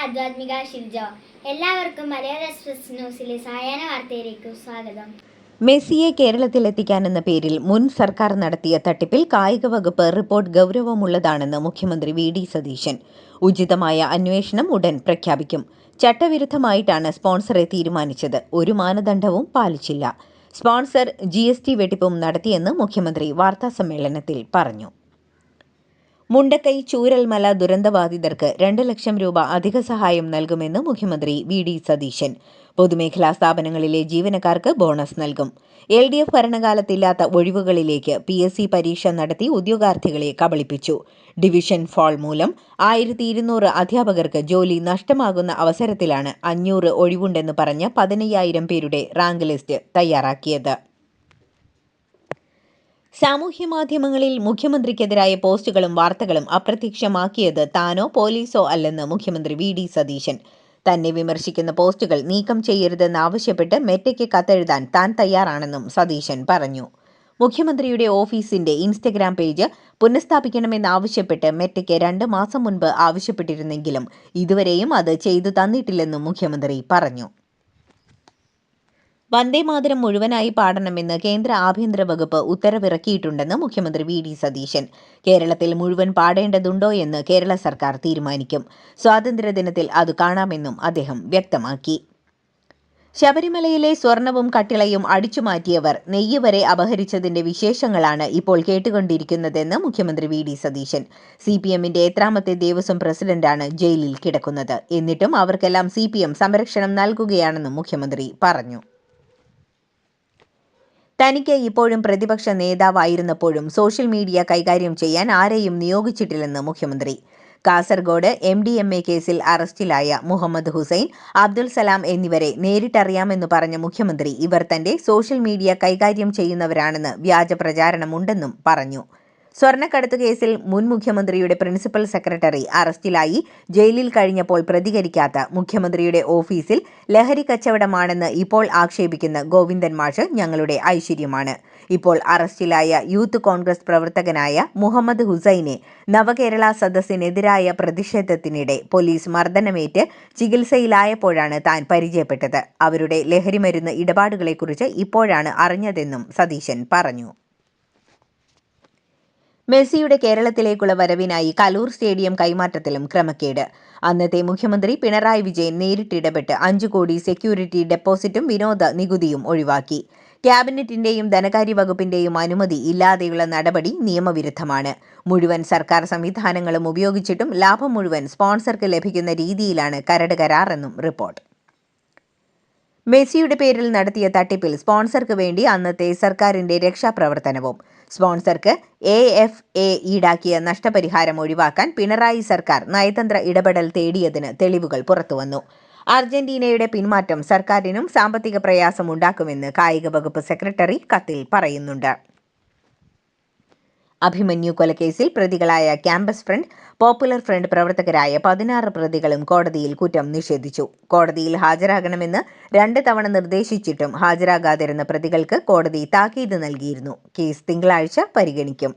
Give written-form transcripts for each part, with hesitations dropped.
ആധ്യാത്മിക ഷിൽജ. എല്ലാവർക്കും മലയാള എക്സ്പ്രസ് ന്യൂസിലെ സായാഹ്ന വാർത്തയിലേക്ക് സ്വാഗതം. മെസ്സിയെ കേരളത്തിലെത്തിക്കാനെന്ന പേരിൽ മുൻ സർക്കാർ നടത്തിയ തട്ടിപ്പിൽ കായിക വകുപ്പ് റിപ്പോർട്ട് ഗൗരവമുള്ളതാണെന്ന് മുഖ്യമന്ത്രി വി.ഡി. സതീശൻ. ഉചിതമായ അന്വേഷണം ഉടൻ പ്രഖ്യാപിക്കും. ചട്ടവിരുദ്ധമായിട്ടാണ് സ്പോൺസറെ തീരുമാനിച്ചത്. ഒരു മാനദണ്ഡവും പാലിച്ചില്ല. സ്പോൺസർ GST വെട്ടിപ്പും നടത്തിയെന്ന് മുഖ്യമന്ത്രി വാർത്താസമ്മേളനത്തിൽ പറഞ്ഞു. മുണ്ടക്കൈ ചൂരൽമല ദുരന്തബാധിതർക്ക് 2 ലക്ഷം രൂപ അധിക സഹായം നൽകുമെന്ന് മുഖ്യമന്ത്രി വി.ഡി. സതീശൻ. പൊതുമേഖലാ സ്ഥാപനങ്ങളിലെ ജീവനക്കാർക്ക് ബോണസ് നൽകും. LDF ഭരണകാലത്തില്ലാത്ത ഒഴിവുകളിലേക്ക് PSC പരീക്ഷ നടത്തി ഉദ്യോഗാർത്ഥികളെ കബളിപ്പിച്ചു. ഡിവിഷൻ ഫാൾ മൂലം 1200 അധ്യാപകർക്ക് ജോലി നഷ്ടമാകുന്ന അവസരത്തിലാണ് 500 ഒഴിവുണ്ടെന്ന് പറഞ്ഞ് 15,000 പേരുടെ റാങ്ക് ലിസ്റ്റ് തയ്യാറാക്കിയത്. സാമൂഹ്യമാധ്യമങ്ങളിൽ മുഖ്യമന്ത്രിക്കെതിരായ പോസ്റ്റുകളും വാർത്തകളും അപ്രത്യക്ഷമാക്കിയത് താനോ പോലീസോ അല്ലെന്ന് മുഖ്യമന്ത്രി വി.ഡി. സതീശൻ. തന്നെ വിമർശിക്കുന്ന പോസ്റ്റുകൾ നീക്കം ചെയ്യരുതെന്നാവശ്യപ്പെട്ട് മെറ്റയ്ക്ക് കത്തെഴുതാൻ താൻ തയ്യാറാണെന്നും സതീശൻ പറഞ്ഞു. മുഖ്യമന്ത്രിയുടെ ഓഫീസിന്റെ ഇൻസ്റ്റഗ്രാം പേജ് പുനഃസ്ഥാപിക്കണമെന്നാവശ്യപ്പെട്ട് മെറ്റയ്ക്ക് 2 മാസം മുൻപ് ആവശ്യപ്പെട്ടിരുന്നെങ്കിലും ഇതുവരെയും അത് ചെയ്തു തന്നിട്ടില്ലെന്നും മുഖ്യമന്ത്രി പറഞ്ഞു. വന്ദേമാതരം മുഴുവനായി പാടണമെന്ന് കേന്ദ്ര ആഭ്യന്തര വകുപ്പ് ഉത്തരവിറക്കിയിട്ടുണ്ടെന്ന് മുഖ്യമന്ത്രി വി.ഡി. സതീശൻ. കേരളത്തിൽ മുഴുവൻ പാടേണ്ടതുണ്ടോ എന്ന് കേരള സർക്കാർ തീരുമാനിക്കും. സ്വാതന്ത്ര്യദിനത്തിൽ അത് കാണാമെന്നും അദ്ദേഹം വ്യക്തമാക്കി. ശബരിമലയിലെ സ്വർണവും കട്ടിളയും അടിച്ചുമാറ്റിയവർ നെയ്യ് വരെ അപഹരിച്ചതിന്റെ വിശേഷങ്ങളാണ് ഇപ്പോൾ കേട്ടുകൊണ്ടിരിക്കുന്നതെന്ന് മുഖ്യമന്ത്രി വി.ഡി. സതീശൻ. CPMന്റെ എത്രാമത്തെ ദേവസ്വം പ്രസിഡന്റാണ് ജയിലിൽ കിടക്കുന്നത്. എന്നിട്ടും അവർക്കെല്ലാം CPM സംരക്ഷണം നൽകുകയാണെന്നും മുഖ്യമന്ത്രി പറഞ്ഞു. തനിക്ക് ഇപ്പോഴും പ്രതിപക്ഷ നേതാവായിരുന്നപ്പോഴും സോഷ്യൽ മീഡിയ കൈകാര്യം ചെയ്യാൻ ആരെയും നിയോഗിച്ചിട്ടില്ലെന്ന് മുഖ്യമന്ത്രി. കാസർഗോഡ് MDMA കേസിൽ അറസ്റ്റിലായ മുഹമ്മദ് ഹുസൈൻ, അബ്ദുൽ സലാം എന്നിവരെ നേരിട്ടറിയാമെന്ന് പറഞ്ഞ മുഖ്യമന്ത്രി ഇവർ തന്റെ സോഷ്യൽ മീഡിയ കൈകാര്യം ചെയ്യുന്നവരാണെന്ന് വ്യാജ പ്രചാരണമുണ്ടെന്നും പറഞ്ഞു. സ്വർണ്ണക്കടത്ത് കേസിൽ മുൻ മുഖ്യമന്ത്രിയുടെ പ്രിൻസിപ്പൽ സെക്രട്ടറി അറസ്റ്റിലായി ജയിലിൽ കഴിഞ്ഞപ്പോൾ പ്രതികരിക്കാത്ത മുഖ്യമന്ത്രിയുടെ ഓഫീസിൽ ലഹരി കച്ചവടമാണെന്ന് ഇപ്പോൾ ആക്ഷേപിക്കുന്ന ഗോവിന്ദൻ മാഷ് ഞങ്ങളുടെ ഐശ്വര്യമാണ്. ഇപ്പോൾ അറസ്റ്റിലായ യൂത്ത് കോൺഗ്രസ് പ്രവർത്തകനായ മുഹമ്മദ് ഹുസൈനെ നവകേരള സദസ്സിനെതിരായ പ്രതിഷേധത്തിനിടെ പോലീസ് മർദ്ദനമേറ്റ് ചികിത്സയിലായപ്പോഴാണ് താൻ പരിചയപ്പെട്ടത്. അവരുടെ ലഹരിമരുന്ന് ഇടപാടുകളെക്കുറിച്ച് ഇപ്പോഴാണ് അറിഞ്ഞതെന്നും സതീശൻ പറഞ്ഞു. മെസ്സിയുടെ കേരളത്തിലേക്കുള്ള വരവിനായി കലൂർ സ്റ്റേഡിയം കൈമാറ്റത്തിലും ക്രമക്കേട്. അന്നത്തെ മുഖ്യമന്ത്രി പിണറായി വിജയൻ നേരിട്ടിടപെട്ട് 5 കോടി സെക്യൂരിറ്റി ഡെപ്പോസിറ്റും വിനോദ നികുതിയും ഒഴിവാക്കി. ക്യാബിനറ്റിന്റെയും ധനകാര്യ വകുപ്പിന്റെയും അനുമതി ഇല്ലാതെയുള്ള നടപടി നിയമവിരുദ്ധമാണ്. മുഴുവൻ സർക്കാർ സംവിധാനങ്ങളും ഉപയോഗിച്ചിട്ടും ലാഭം മുഴുവൻ സ്പോൺസർക്ക് ലഭിക്കുന്ന രീതിയിലാണ് കരട് കരാറെന്നും റിപ്പോർട്ട്. മെസ്സിയുടെ പേരിൽ നടത്തിയ തട്ടിപ്പിൽ സ്പോൺസർക്ക് വേണ്ടി അന്നത്തെ സർക്കാരിന്റെ രക്ഷാപ്രവർത്തനവും സ്പോൺസർക്ക് AFA ഈടാക്കിയ നഷ്ടപരിഹാരം ഒഴിവാക്കാൻ പിണറായി സർക്കാർ നയതന്ത്ര ഇടപെടൽ തേടിയതിന് തെളിവുകൾ പുറത്തുവന്നു. അർജന്റീനയുടെ പിന്മാറ്റം സർക്കാരിനും സാമ്പത്തിക പ്രയാസം ഉണ്ടാക്കുമെന്ന് കായിക വകുപ്പ് സെക്രട്ടറി കത്തിൽ പറയുന്നുണ്ട്. അഭിമന്യു കൊലക്കേസിൽ പ്രതികളായ ക്യാമ്പസ് ഫ്രണ്ട്, പോപ്പുലർ ഫ്രണ്ട് പ്രവർത്തകരായ 16 പ്രതികളും കോടതിയിൽ കുറ്റം നിഷേധിച്ചു. കോടതിയിൽ ഹാജരാകണമെന്ന് 2 തവണ നിർദ്ദേശിച്ചിട്ടും ഹാജരാകാതിരുന്ന പ്രതികൾക്ക് കോടതി താക്കീത് നൽകിയിരുന്നു. കേസ് തിങ്കളാഴ്ച പരിഗണിക്കും.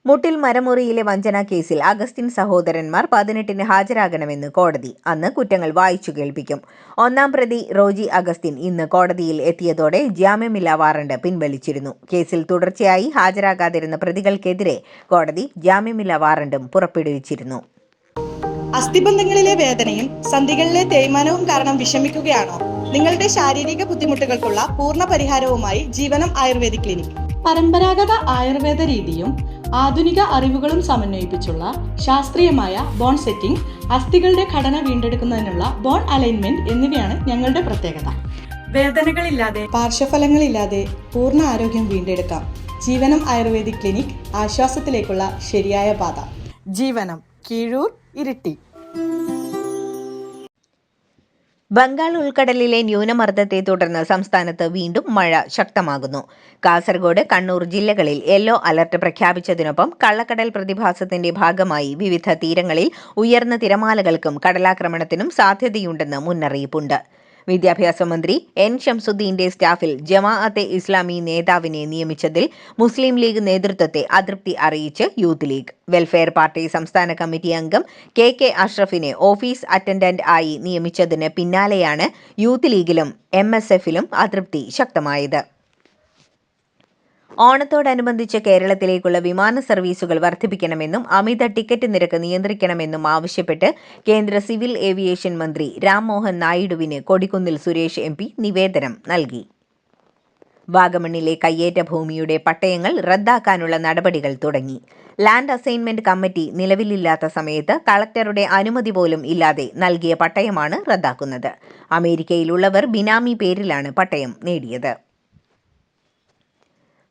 മുട്ടിൽ മരമുറിയിലെ വഞ്ചനാ കേസിൽ അഗസ്റ്റിൻ സഹോദരന്മാർ 18-ന് ഹാജരാകണമെന്ന് കോടതി. അന്ന് കുറ്റങ്ങൾ വായിച്ചു കേൾപ്പിക്കും. 1-ാം പ്രതി റോജി അഗസ്റ്റിൻ ഇന്ന് കോടതിയിൽ എത്തിയതോടെ ജാമ്യമില്ലാ വാറണ്ട് പിൻവലിച്ചിരുന്നു. കേസിൽ തുടർച്ചയായി ഹാജരാകാതിരുന്ന പ്രതികൾക്കെതിരെ കോടതി ജാമ്യമില്ലാ വാറണ്ടും പുറപ്പെടുവിച്ചിരുന്നു. അസ്ഥിബന്ധങ്ങളിലെ വേദനയും സന്ധികളിലെ തേയ്മാനവും കാരണം വിഷമിക്കുകയാണോ? നിങ്ങളുടെ ശാരീരിക ബുദ്ധിമുട്ടുകൾക്കുള്ള പൂർണ്ണ പരിഹാരവുമായി ജീവനം ആയുർവേദിക് ക്ലിനിക്. പരമ്പരാഗത ആയുർവേദ രീതിയും ആധുനിക അറിവുകളും സമന്വയിപ്പിച്ചുള്ള ശാസ്ത്രീയമായ ബോൺ സെറ്റിംഗ്, അസ്ഥികളുടെ ഘടന വീണ്ടെടുക്കുന്നതിനുള്ള ബോൺ അലൈൻമെന്റ് എന്നിവയാണ് ഞങ്ങളുടെ പ്രത്യേകത. വേദനകളില്ലാതെ, പാർശ്വഫലങ്ങളില്ലാതെ പൂർണ്ണ ആരോഗ്യം വീണ്ടെടുക്കാം. ജീവനം ആയുർവേദിക് ക്ലിനിക്, ആശ്വാസത്തിലേക്കുള്ള ശരിയായ പാത. ജീവനം, കീഴൂർ, ഇരിട്ടി. ബംഗാൾ ഉൾക്കടലിലെ ന്യൂനമർദ്ദത്തെ തുടർന്ന് സംസ്ഥാനത്ത് വീണ്ടും മഴ ശക്തമാകുന്നു. കാസർഗോഡ്, കണ്ണൂർ ജില്ലകളിൽ യെല്ലോ അലർട്ട് പ്രഖ്യാപിച്ചതിനൊപ്പം കള്ളക്കടൽ പ്രതിഭാസത്തിന്റെ ഭാഗമായി വിവിധ തീരങ്ങളിൽ ഉയർന്ന തിരമാലകൾക്കും കടലാക്രമണത്തിനും സാധ്യതയുണ്ടെന്ന് മുന്നറിയിപ്പുണ്ട്. വിദ്യാഭ്യാസ മന്ത്രി എൻ ഷംസുദ്ദീന്റെ സ്റ്റാഫിൽ ജമാഅത്തെ ഇസ്ലാമി നേതാവിനെ നിയമിച്ചതിൽ മുസ്ലിം ലീഗ് നേതൃത്വത്തെ അതൃപ്തി അറിയിച്ച് യൂത്ത് ലീഗ്. വെൽഫെയർ പാർട്ടി സംസ്ഥാന കമ്മിറ്റി അംഗം കെ അഷ്റഫിനെ ഓഫീസ് അറ്റൻഡന്റ് ആയി നിയമിച്ചതിന് പിന്നാലെയാണ് യൂത്ത് ലീഗിലും MSFലും അതൃപ്തി ശക്തമായത്. ഓണത്തോടനുബന്ധിച്ച് കേരളത്തിലേക്കുള്ള വിമാന സർവീസുകൾ വർദ്ധിപ്പിക്കണമെന്നും അമിത ടിക്കറ്റ് നിരക്ക് നിയന്ത്രിക്കണമെന്നും ആവശ്യപ്പെട്ട് കേന്ദ്ര സിവിൽ ഏവിയേഷൻ മന്ത്രി രാം മോഹൻ നായിഡുവിന് കൊടിക്കുന്നിൽ സുരേഷ് MP നിവേദനം നൽകി. വാഗമണ്ണിലെ കയ്യേറ്റ ഭൂമിയുടെ പട്ടയങ്ങൾ റദ്ദാക്കാനുള്ള നടപടികൾ തുടങ്ങി. ലാൻഡ് അസൈൻമെന്റ് കമ്മിറ്റി നിലവിലില്ലാത്ത സമയത്ത് കളക്ടറുടെ അനുമതി പോലും ഇല്ലാതെ നൽകിയ പട്ടയമാണ് റദ്ദാക്കുന്നത്. അമേരിക്കയിലുള്ളവർ ബിനാമി പേരിലാണ് പട്ടയം നേടിയത്.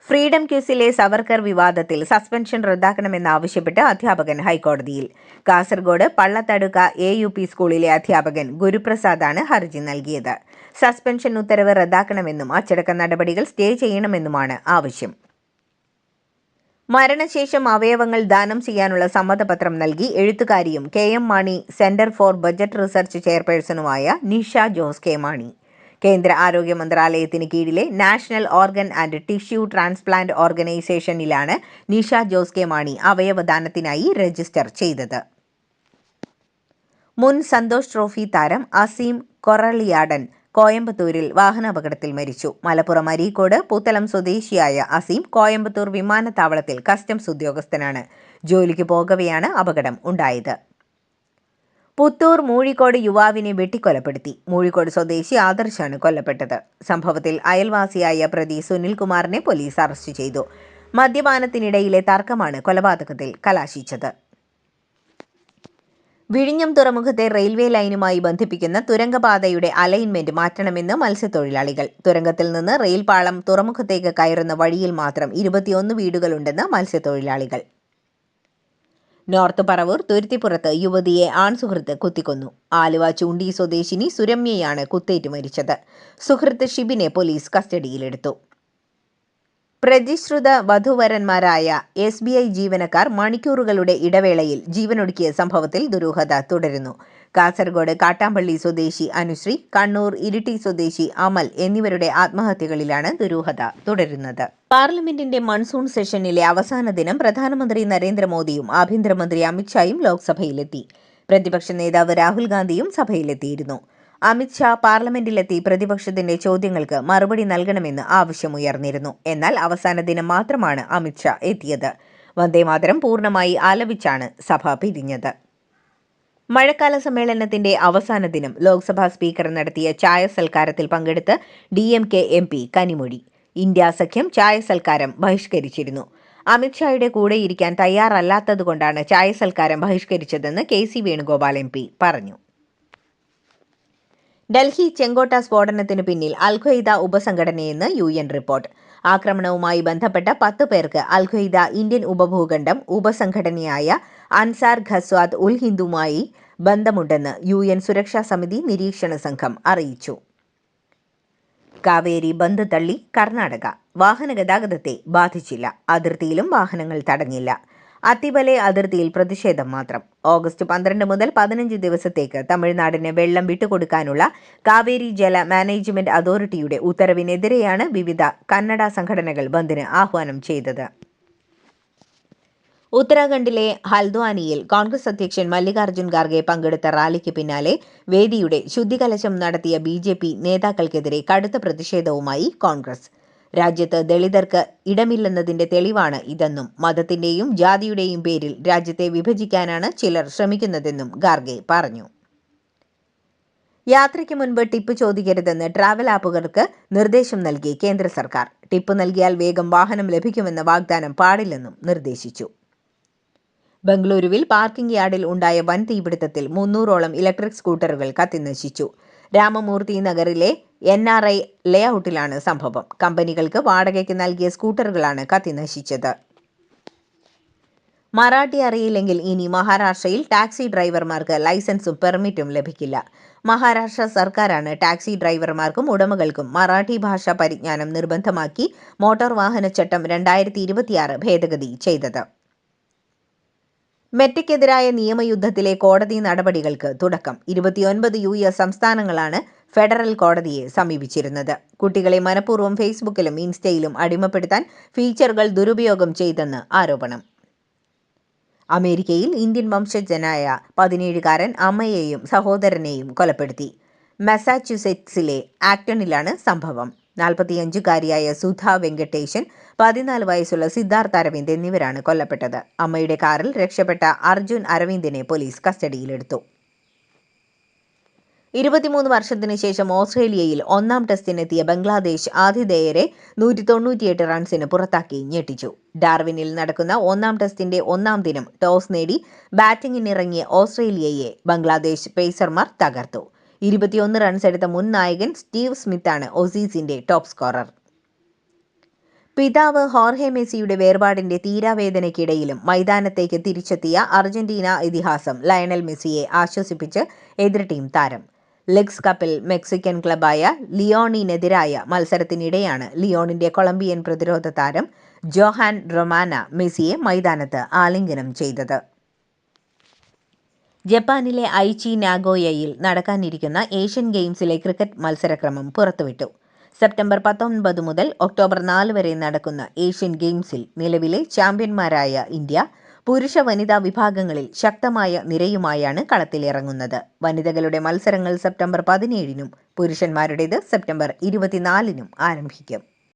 ഫ്രീഡം ക്വിസിലെ സവർക്കർ വിവാദത്തിൽ സസ്പെൻഷൻ റദ്ദാക്കണമെന്നാവശ്യപ്പെട്ട് അധ്യാപകൻ ഹൈക്കോടതിയിൽ. കാസർഗോഡ് പള്ളത്തടുക്ക AUP സ്കൂളിലെ അധ്യാപകൻ ഗുരുപ്രസാദാണ് ഹർജി നൽകിയത്. സസ്പെൻഷൻ ഉത്തരവ് റദ്ദാക്കണമെന്നും അച്ചടക്ക നടപടികൾ സ്റ്റേ ചെയ്യണമെന്നുമാണ് ആവശ്യം. മരണശേഷം അവയവങ്ങൾ ദാനം ചെയ്യാനുള്ള സമ്മതപത്രം നൽകി എഴുത്തുകാരിയും KM Mani centre for budget research ചെയർപേഴ്സണുമായ നിഷ ജോസ് K. മാണി കേന്ദ്ര ആരോഗ്യ മന്ത്രാലയത്തിന് കീഴിലെ national organ and tissue transplant ഓർഗനൈസേഷനിലാണ് നിഷ ജോസ് K. മാണി അവയവദാനത്തിനായി രജിസ്റ്റർ ചെയ്തത്. മുൻ സന്തോഷ് ട്രോഫി താരം അസീം കൊറളിയാടൻ കോയമ്പത്തൂരിൽ വാഹനാപകടത്തിൽ മരിച്ചു. മലപ്പുറം അരീക്കോട് പുത്തലം സ്വദേശിയായ അസീം കോയമ്പത്തൂർ വിമാനത്താവളത്തിൽ കസ്റ്റംസ് ഉദ്യോഗസ്ഥനാണ്. ജോലിക്ക് പോകവെയാണ് അപകടം ഉണ്ടായത്. പുത്തൂർ മൂഴിക്കോട് യുവാവിനെ വെട്ടിക്കൊലപ്പെടുത്തി. മൂഴിക്കോട് സ്വദേശി ആദർശാണ് കൊല്ലപ്പെട്ടത്. സംഭവത്തിൽ അയൽവാസിയായ പ്രതി സുനിൽകുമാറിനെ പോലീസ് അറസ്റ്റ് ചെയ്തു. മദ്യപാനത്തിനിടയിലെ തർക്കമാണ് കൊലപാതകത്തിൽ കലാശിച്ചത്. വിഴിഞ്ഞം തുറമുഖത്തെ റെയിൽവേ ലൈനുമായി ബന്ധിപ്പിക്കുന്ന തുരങ്കപാതയുടെ അലൈൻമെന്റ് മാറ്റണമെന്ന് മത്സ്യത്തൊഴിലാളികൾ. തുരങ്കത്തിൽ നിന്ന് റെയിൽപാളം തുറമുഖത്തേക്ക് കയറുന്ന വഴിയിൽ മാത്രം 21 വീടുകളുണ്ടെന്ന് മത്സ്യത്തൊഴിലാളികൾ. നോർത്ത് പറവൂർ തുരുത്തിപ്പുറത്ത് യുവതിയെ ആൺസുഹൃത്ത് കുത്തിക്കൊന്നു. ആലുവ ചൂണ്ടി സ്വദേശിനി സുരമ്യയാണ് കുത്തേറ്റ് മരിച്ചത്. സുഹൃത്ത് ഷിബിനെ പോലീസ് കസ്റ്റഡിയിലെടുത്തു. പ്രതിശ്രുത വധൂവരന്മാരായ SBI ജീവനക്കാർ മണിക്കൂറുകളുടെ ഇടവേളയിൽ ജീവനൊടുക്കിയ സംഭവത്തിൽ ദുരൂഹത തുടരുന്നു. കാസർഗോഡ് കാട്ടാമ്പള്ളി സ്വദേശി അനുശ്രീ, കണ്ണൂർ ഇരിട്ടി സ്വദേശി അമൽ എന്നിവരുടെ ആത്മഹത്യകളിലാണ് ദുരൂഹത തുടരുന്നത്. പാർലമെന്റിന്റെ മൺസൂൺ സെഷനിലെ അവസാന ദിനം പ്രധാനമന്ത്രി നരേന്ദ്രമോദിയും ആഭ്യന്തരമന്ത്രി അമിത്ഷായും ലോക്സഭയിലെത്തി. പ്രതിപക്ഷ നേതാവ് രാഹുൽ ഗാന്ധിയും സഭയിലെത്തിയിരുന്നു. അമിത്ഷാ പാർലമെന്റിലെത്തി പ്രതിപക്ഷത്തിന്റെ ചോദ്യങ്ങൾക്ക് മറുപടി നൽകണമെന്ന് ആവശ്യമുയർന്നിരുന്നു. എന്നാൽ അവസാന ദിനം മാത്രമാണ് അമിത്ഷാ എത്തിയത്. വന്ദേമാതരം പൂർണ്ണമായി ആലപിച്ചാണ് സഭ പിരിഞ്ഞത്. മഴക്കാല സമ്മേളനത്തിന്റെ അവസാന ദിനം ലോക്സഭാ സ്പീക്കർ നടത്തിയ ചായ സൽക്കാരത്തിൽ പങ്കെടുത്ത് DMK MP കനിമൊഴി. ഇന്ത്യ സഖ്യം ചായ സൽക്കാരം ബഹിഷ്കരിച്ചിരുന്നു. അമിത്ഷായുടെ കൂടെയിരിക്കാൻ തയ്യാറല്ലാത്തതുകൊണ്ടാണ് ചായ സൽക്കാരം ബഹിഷ്കരിച്ചതെന്ന് KC വേണുഗോപാൽ MP പറഞ്ഞു. ഡൽഹി ചെങ്കോട്ട സ്ഫോടനത്തിനു പിന്നിൽ അൽ-ഖ്വയ്ദ ഉപസംഘടനയെന്ന് UN റിപ്പോർട്ട്. ആക്രമണവുമായി ബന്ധപ്പെട്ട 10 പേർക്ക് അൽ-ഖ്വയ്ദ ഇന്ത്യൻ ഉപഭൂഖണ്ഡം ഉപസംഘടനയായ അൻസാർ ഘസ്വാത് ഉൽ ഹിന്ദുമായി ബന്ധമുണ്ടെന്ന് UN സുരക്ഷാ സമിതി നിരീക്ഷണ സംഘം അറിയിച്ചു. കാവേരി ബന്ദ് തള്ളി കർണാടക. വാഹന ഗതാഗതത്തെ ബാധിച്ചില്ല. അതിർത്തിയിലും വാഹനങ്ങൾ തടഞ്ഞില്ല. അത്തിബലെ അതിർത്തിയിൽ പ്രതിഷേധം മാത്രം. ഓഗസ്റ്റ് 12 മുതൽ 15 ദിവസത്തേക്ക് തമിഴ്നാടിന് വെള്ളം വിട്ടുകൊടുക്കാനുള്ള കാവേരി ജല മാനേജ്മെന്റ് അതോറിറ്റിയുടെ ഉത്തരവിനെതിരെയാണ് വിവിധ കന്നഡ സംഘടനകൾ ബന്ദിന് ആഹ്വാനം ചെയ്തത്. ഉത്തരാഖണ്ഡിലെ ഹൽദ്വാനിയിൽ കോൺഗ്രസ് അധ്യക്ഷൻ മല്ലികാർജ്ജുൻ ഖാർഗെ പങ്കെടുത്ത റാലിക്ക് പിന്നാലെ വേദിയുടെ ശുദ്ധികലശം നടത്തിയ BJP നേതാക്കൾക്കെതിരെ കടുത്ത പ്രതിഷേധവുമായി കോൺഗ്രസ്. രാജ്യത്ത് ദളിതർക്ക് ഇടമില്ലെന്നതിന്റെ തെളിവാണ് ഇതെന്നും മതത്തിന്റെയും ജാതിയുടെയും പേരിൽ രാജ്യത്തെ വിഭജിക്കാനാണ് ചിലർ ശ്രമിക്കുന്നതെന്നും ഖാർഗെ പറഞ്ഞു. യാത്രയ്ക്ക് മുൻപ് ടിപ്പ് ചോദിക്കരുതെന്ന് ട്രാവൽ ആപ്പുകൾക്ക് നിർദ്ദേശം നൽകി കേന്ദ്ര സർക്കാർ. ടിപ്പ് നൽകിയാൽ വേഗം വാഹനം ലഭിക്കുമെന്ന വാഗ്ദാനം പാടില്ലെന്നും നിർദ്ദേശിച്ചു. ബംഗളൂരുവിൽ പാർക്കിംഗ് യാർഡിൽ ഉണ്ടായ വൻ തീപിടുത്തത്തിൽ 300ഓളം ഇലക്ട്രിക് സ്കൂട്ടറുകൾ കത്തിനശിച്ചു. രാമമൂർത്തി നഗറിലെ NRI ലേഔട്ടിലാണ് സംഭവം. കമ്പനികൾക്ക് വാടകയ്ക്ക് നൽകിയ സ്കൂട്ടറുകളാണ് കത്തിനശിച്ചത്. മറാഠി അറിയില്ലെങ്കിൽ ഇനി മഹാരാഷ്ട്രയിൽ ടാക്സി ഡ്രൈവർമാർക്ക് ലൈസൻസും പെർമിറ്റും ലഭിക്കില്ല. മഹാരാഷ്ട്ര സർക്കാരാണ് ടാക്സി ഡ്രൈവർമാർക്കും ഉടമകൾക്കും മറാഠി ഭാഷാ പരിജ്ഞാനം നിർബന്ധമാക്കി മോട്ടോർ വാഹന ചട്ടം 2026 ഭേദഗതി ചെയ്തത്. മെറ്റയ്ക്കെതിരായ നിയമയുദ്ധത്തിലെ കോടതി നടപടികൾക്ക് തുടക്കം. 29 US സംസ്ഥാനങ്ങളാണ് ഫെഡറൽ കോടതിയെ സമീപിച്ചിരുന്നത്. കുട്ടികളെ മനഃപൂർവ്വം ഫേസ്ബുക്കിലും ഇൻസ്റ്റയിലും അടിമപ്പെടുത്താൻ ഫീച്ചറുകൾ ദുരുപയോഗം ചെയ്തെന്ന് ആരോപണം. അമേരിക്കയിൽ ഇന്ത്യൻ വംശജനായ 17-കാരൻ അമ്മയെയും സഹോദരനെയും കൊലപ്പെടുത്തി. മസാച്യുസെറ്റ്സിലെ ആക്ടണിലാണ് സംഭവം. 45-കാരിയായ സുധ വെങ്കടേശൻ, 14 വയസ്സുള്ള സിദ്ധാർത്ഥ് അരവിന്ദ് എന്നിവരാണ് കൊല്ലപ്പെട്ടത്. അമ്മയുടെ കാറിൽ രക്ഷപ്പെട്ട അർജുൻ അരവിന്ദിനെ പോലീസ് കസ്റ്റഡിയിലെടുത്തു. 23 വർഷത്തിനു ശേഷം ഓസ്ട്രേലിയയിൽ 1-ാം ടെസ്റ്റിനെത്തിയ ബംഗ്ലാദേശ് ആതിഥേയരെ 198 റൺസിന് പുറത്താക്കി ഞെട്ടിച്ചു. ഡാർവിനിൽ നടക്കുന്ന 1-ാം ടെസ്റ്റിന്റെ 1-ാം ദിനം ടോസ് നേടി ബാറ്റിംഗിനിറങ്ങിയ ഓസ്ട്രേലിയയെ ബംഗ്ലാദേശ് പേസർമാർ തകർത്തു. 21 റൺസ് എടുത്ത മുൻ നായകൻ സ്റ്റീവ് സ്മിത്താണ് ഓസീസിന്റെ ടോപ്പ് സ്കോറർ. പിതാവ് ഹോർഹെ മെസ്സിയുടെ വേർപാടിന്റെ തീരാവേദനയ്ക്കിടയിലും മൈതാനത്തേക്ക് തിരിച്ചെത്തിയ അർജന്റീന ഇതിഹാസം ലയണൽ മെസ്സിയെ ആശ്വസിപ്പിച്ച് എതിർ ടീം താരം. ലെഗ്സ് കപ്പിൽ മെക്സിക്കൻ ക്ലബായ ലിയോണിനെതിരായ മത്സരത്തിനിടെയാണ് ലിയോണിന്റെ കൊളംബിയൻ പ്രതിരോധ താരം ജോഹാൻ റൊമാന മെസ്സിയെ മൈതാനത്ത് ആലിംഗനം ചെയ്തത്. ജപ്പാനിലെ ഐച്ചി നാഗോയയിൽ നടക്കാനിരിക്കുന്ന ഏഷ്യൻ ഗെയിംസിലെ ക്രിക്കറ്റ് മത്സരക്രമം പുറത്തുവിട്ടു. സെപ്റ്റംബർ 19 മുതൽ ഒക്ടോബർ 4 വരെ നടക്കുന്ന ഏഷ്യൻ ഗെയിംസിൽ നിലവിലെ ചാമ്പ്യന്മാരായ ഇന്ത്യ പുരുഷ വനിതാ വിഭാഗങ്ങളിൽ ശക്തമായ നിരയുമായാണ് കളത്തിലിറങ്ങുന്നത്. വനിതകളുടെ മത്സരങ്ങൾ സെപ്റ്റംബർ 17-നും പുരുഷന്മാരുടേത് സെപ്റ്റംബർ 24-നും ആരംഭിക്കും.